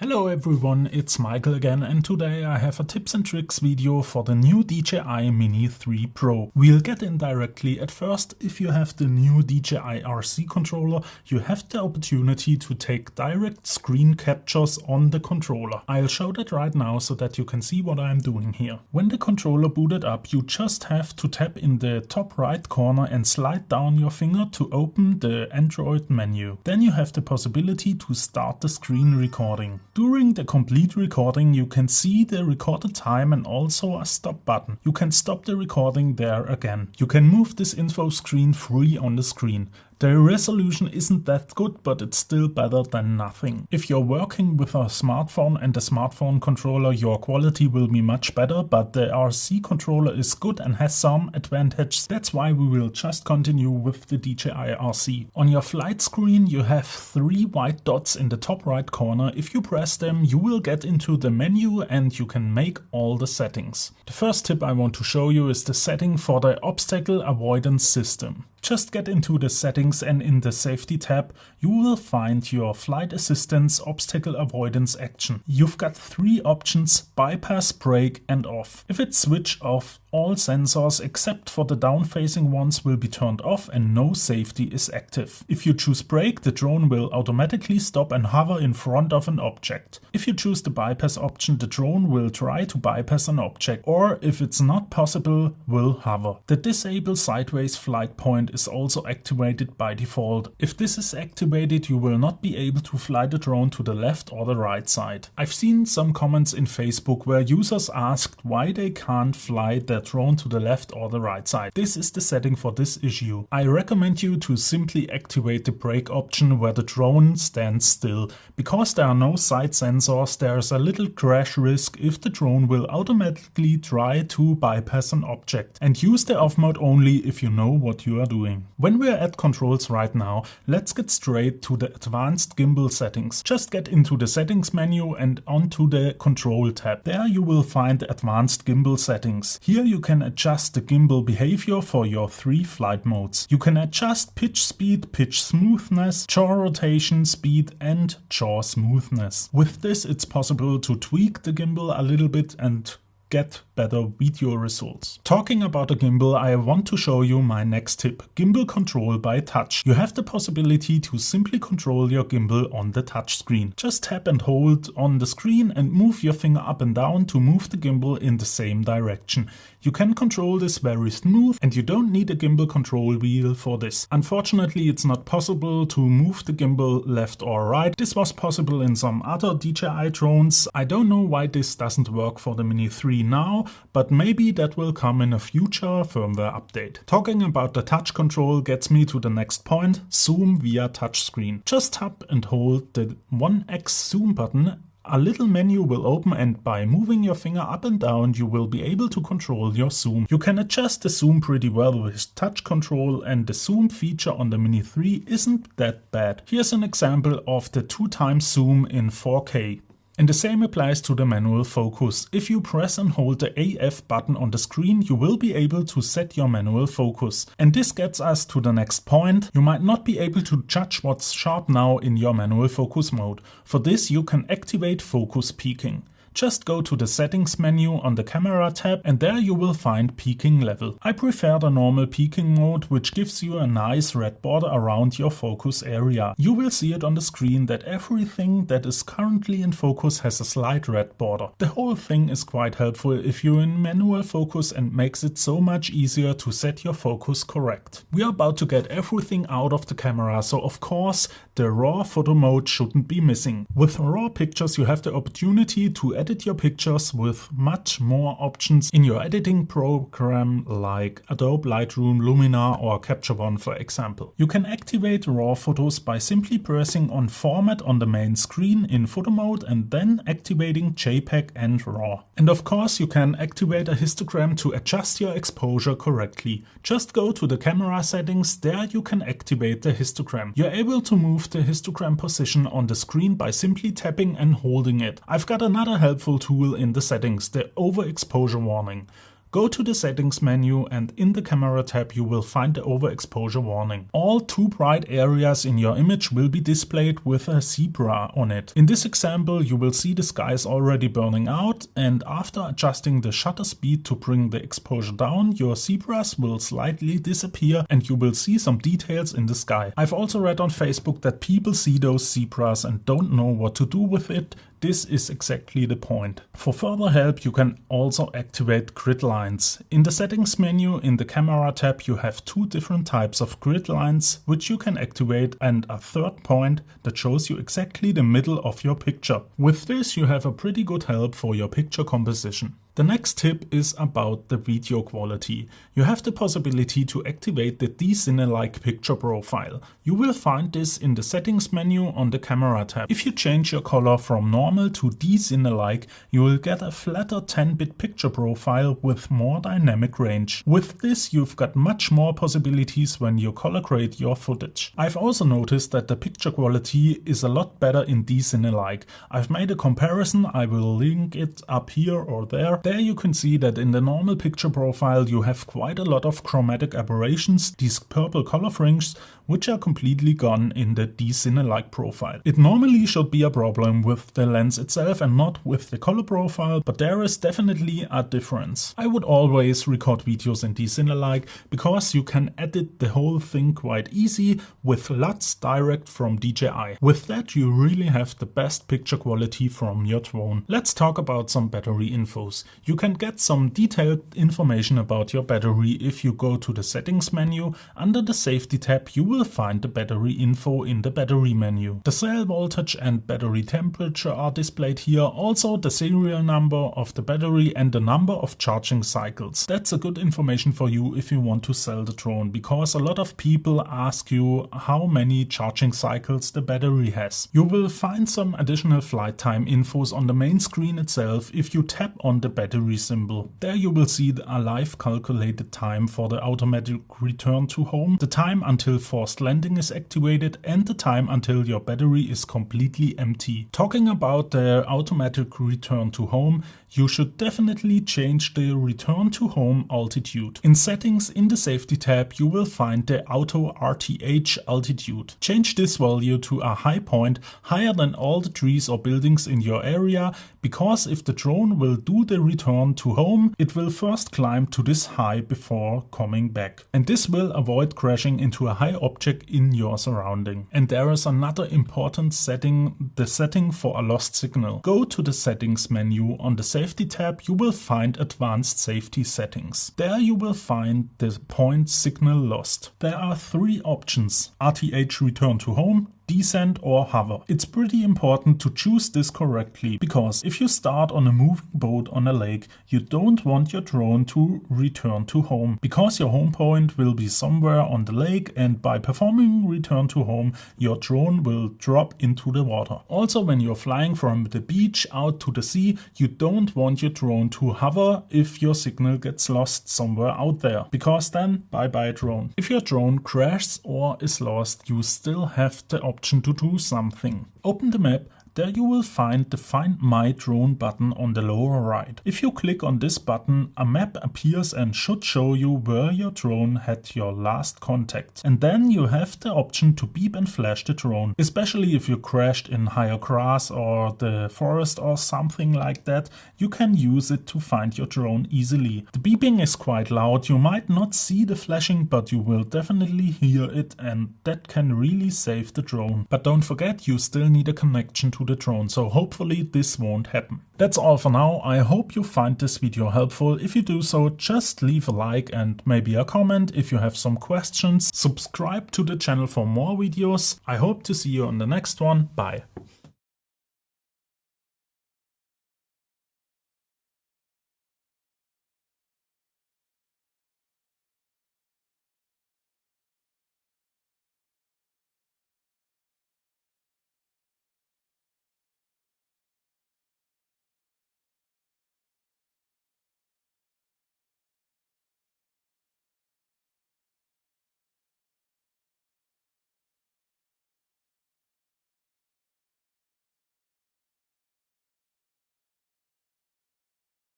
Hello everyone, it's Michael again, and today I have a tips and tricks video for the new DJI Mini 3 Pro. We'll get in directly. At first, if you have the new DJI RC controller, you have the opportunity to take direct screen captures on the controller. I'll show that right now so that you can see what I'm doing here. When the controller booted up, you just have to tap in the top right corner and slide down your finger to open the Android menu. Then you have the possibility to start the screen recording. During the complete recording, you can see the recorded time and also a stop button. You can stop the recording there again. You can move this info screen free on the screen. The resolution isn't that good, but it's still better than nothing. If you're working with a smartphone and a smartphone controller, your quality will be much better, but the RC controller is good and has some advantages. That's why we will just continue with the DJI RC. On your flight screen, you have 3 white dots in the top right corner. If you press them, you will get into the menu and you can make all the settings. The first tip I want to show you is the setting for the obstacle avoidance system. Just get into the settings and in the safety tab, you will find your flight assistance obstacle avoidance action. You've got 3 options: bypass, brake and off. If it's switched off, all sensors except for the down-facing ones will be turned off and no safety is active. If you choose brake, the drone will automatically stop and hover in front of an object. If you choose the bypass option, the drone will try to bypass an object, or if it's not possible, will hover. The disable sideways flight point is also activated by default. If this is activated, you will not be able to fly the drone to the left or the right side. I've seen some comments in Facebook where users asked why they can't fly their drone to the left or the right side. This is the setting for this issue. I recommend you to simply activate the brake option where the drone stands still. Because there are no side sensors, there is a little crash risk if the drone will automatically try to bypass an object. And use the off mode only if you know what you are doing. When we are at controls right now, let's get straight to the advanced gimbal settings. Just get into the settings menu and onto the control tab. There you will find the advanced gimbal settings. Here you can adjust the gimbal behavior for your 3 flight modes. You can adjust pitch speed, pitch smoothness, jaw rotation speed and jaw smoothness. With this, it's possible to tweak the gimbal a little bit and get better video results. Talking about a gimbal, I want to show you my next tip: gimbal control by touch. You have the possibility to simply control your gimbal on the touch screen. Just tap and hold on the screen and move your finger up and down to move the gimbal in the same direction. You can control this very smooth and you don't need a gimbal control wheel for this. Unfortunately, it's not possible to move the gimbal left or right. This was possible in some other DJI drones. I don't know why this doesn't work for the Mini 3 now, but maybe that will come in a future firmware update. Talking about the touch control gets me to the next point: zoom via touchscreen. Just tap and hold the 1x zoom button. A little menu will open and by moving your finger up and down you will be able to control your zoom. You can adjust the zoom pretty well with touch control and the zoom feature on the Mini 3 isn't that bad. Here's an example of the 2x zoom in 4K. And the same applies to the manual focus. If you press and hold the AF button on the screen, you will be able to set your manual focus. And this gets us to the next point. You might not be able to judge what's sharp now in your manual focus mode. For this, you can activate focus peaking. Just go to the settings menu on the camera tab and there you will find peaking level. I prefer the normal peaking mode, which gives you a nice red border around your focus area. You will see it on the screen that everything that is currently in focus has a slight red border. The whole thing is quite helpful if you're in manual focus and makes it so much easier to set your focus correct. We are about to get everything out of the camera, so of course the raw photo mode shouldn't be missing. With raw pictures you have the opportunity to edit your pictures with much more options in your editing program like Adobe Lightroom, Lumina or Capture One for example. You can activate raw photos by simply pressing on Format on the main screen in photo mode and then activating JPEG and RAW. And of course you can activate a histogram to adjust your exposure correctly. Just go to the camera settings, there you can activate the histogram. You're able to move the histogram position on the screen by simply tapping and holding it. I've got another helpful tool in the settings, the Overexposure Warning. Go to the settings menu and in the camera tab you will find the overexposure warning. All too bright areas in your image will be displayed with a zebra on it. In this example you will see the skies already burning out, and after adjusting the shutter speed to bring the exposure down, your zebras will slightly disappear and you will see some details in the sky. I've also read on Facebook that people see those zebras and don't know what to do with it. This is exactly the point. For further help you can also activate Gridlines. In the settings menu in the camera tab you have two different types of gridlines which you can activate, and a third point that shows you exactly the middle of your picture. With this you have a pretty good help for your picture composition. The next tip is about the video quality. You have the possibility to activate the D-Cinelike picture profile. You will find this in the settings menu on the camera tab. If you change your color from normal to D-Cinelike, you will get a flatter 10-bit picture profile with more dynamic range. With this you've got much more possibilities when you color grade your footage. I've also noticed that the picture quality is a lot better in D-Cinelike. I've made a comparison, I will link it up here or there. There you can see that in the normal picture profile you have quite a lot of chromatic aberrations, these purple color fringes, which are completely gone in the D-Cinelike profile. It normally should be a problem with the lens itself and not with the color profile, but there is definitely a difference. I would always record videos in D-Cinelike because you can edit the whole thing quite easy with LUTs direct from DJI. With that you really have the best picture quality from your drone. Let's talk about some battery infos. You can get some detailed information about your battery if you go to the settings menu. Under the safety tab you will find the battery info in the battery menu. The cell voltage and battery temperature are displayed here, also the serial number of the battery and the number of charging cycles. That's a good information for you if you want to sell the drone, because a lot of people ask you how many charging cycles the battery has. You will find some additional flight time infos on the main screen itself if you tap on the battery symbol. There you will see a live calculated time for the automatic return to home, the time until forced landing is activated, and the time until your battery is completely empty. Talking about the automatic return to home, you should definitely change the return to home altitude. In settings in the safety tab you will find the auto RTH altitude. Change this value to a high point, higher than all the trees or buildings in your area, because if the drone will do the return to home, it will first climb to this high before coming back. And this will avoid crashing into a high object in your surrounding. And there is another important setting, the setting for a lost signal. Go to the settings menu. On the safety tab you will find advanced safety settings. There you will find the point signal lost. There are three options: RTH return to home, descent or hover. It's pretty important to choose this correctly, because if you start on a moving boat on a lake, you don't want your drone to return to home, because your home point will be somewhere on the lake, and by performing return to home your drone will drop into the water. Also, when you're flying from the beach out to the sea, you don't want your drone to hover if your signal gets lost somewhere out there, because then bye bye drone. If your drone crashes or is lost, you still have the option to do something. Open the map. There you will find the Find My Drone button on the lower right. If you click on this button, a map appears and should show you where your drone had your last contact. And then you have the option to beep and flash the drone. Especially if you crashed in higher grass or the forest or something like that, you can use it to find your drone easily. The beeping is quite loud, you might not see the flashing, but you will definitely hear it, and that can really save the drone. But don't forget, you still need a connection to the drone, so hopefully this won't happen. That's all for now. I hope you find this video helpful. If you do so, just leave a like and maybe a comment. If you have some questions, subscribe to the channel for more videos. I hope to see you on the next one. Bye.